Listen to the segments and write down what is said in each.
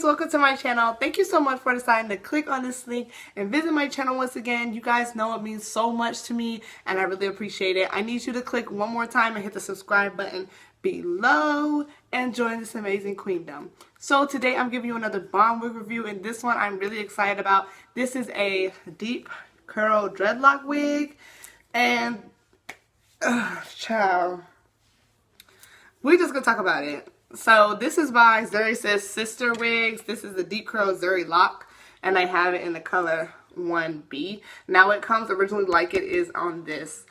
guys, welcome to my channel. Thank you so much for deciding to click on this link and visit my channel once again. You guys know it means so much to me and I really appreciate it. I need you to click one more time and hit the subscribe button below and join this amazing queendom. So today I'm giving you another bomb wig review, and this one I'm really excited about. This is a deep curl dreadlock wig, and child, we're just gonna talk about it. So this is by Zury Sis Sister Wigs. This is the deep curl Zury lock, and I have it in the color 1B. Now it comes originally like it is on this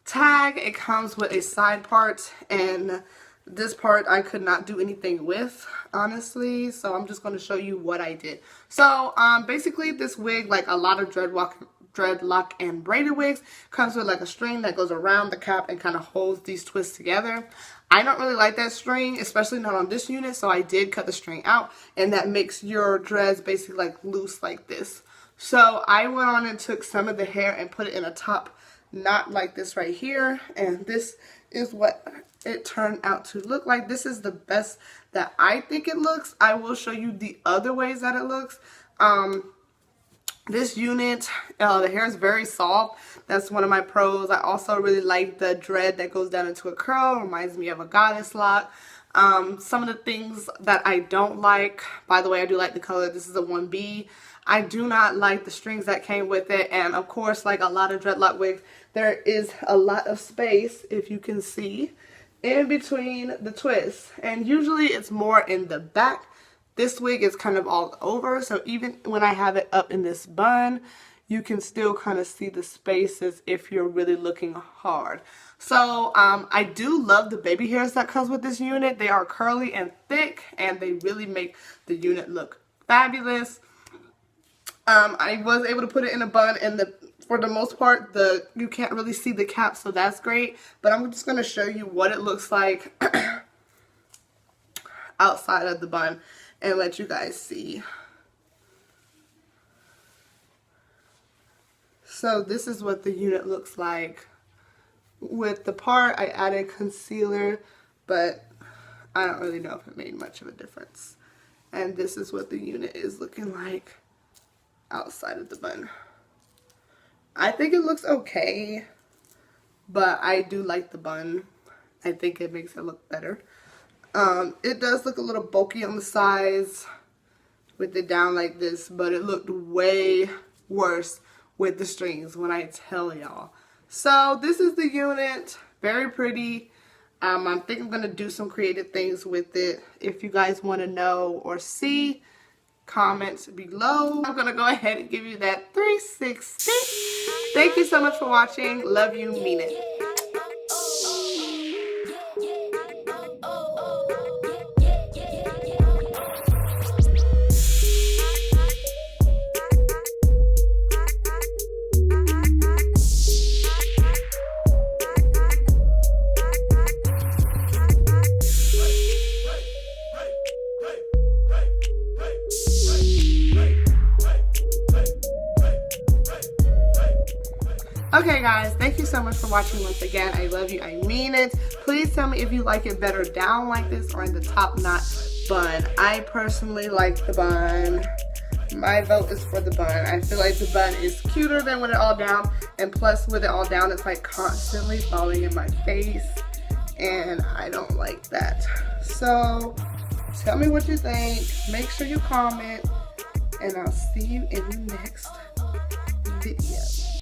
tag. It comes with a side part, and this part I could not do anything with, honestly, so I'm just going to show you what I did. So basically this wig, like a lot of dreadlock and braided wigs, comes with like a string that goes around the cap and kind of holds these twists together. I don't really like that string, especially not on this unit, so I did cut the string out, and that makes your dreads basically like loose like this. So I went on and took some of the hair and put it in a top knot like this right here, and this is what it turned out to look like. This is the best that I think it looks. I will show you the other ways that it looks. This unit, the hair is very soft. That's one of my pros. I also really like the dread that goes down into a curl. Reminds me of a goddess lock. Some of the things that I don't like, by the way, I do like the color. This is a 1B. I do not like the strings that came with it, and of course, like a lot of dreadlock wigs, there is a lot of space, if you can see, in between the twists, and usually it's more in the back. This wig is kind of all over, so even when I have it up in this bun, you can still kind of see the spaces if you're really looking hard. So I do love the baby hairs that comes with this unit. They are curly and thick, and they really make the unit look fabulous. I was able to put it in a bun, and for the most part, you can't really see the cap, so that's great. But I'm just going to show you what it looks like outside of the bun and let you guys see. So this is what the unit looks like. With the part, I added concealer, but I don't really know if it made much of a difference. And this is what the unit is looking like outside of the bun. I think it looks okay, but I do like the bun. I think it makes it look better. It does look a little bulky on the sides with it down like this, but it looked way worse with the strings when I tell y'all. So this is the unit. Very pretty. I think I'm going to do some creative things with it. If you guys want to know or see, comments below. I'm going to go ahead and give you that 360. Thank you so much for watching. Love you, mean it. Okay guys, thank you so much for watching once again. I love you, I mean it. Please tell me if you like it better down like this or in the top knot bun. I personally like the bun. My vote is for the bun. I feel like the bun is cuter than with it all down, and plus with it all down it's like constantly falling in my face, and I don't like that. So tell me what you think. Make sure you comment, and I'll see you in the next video.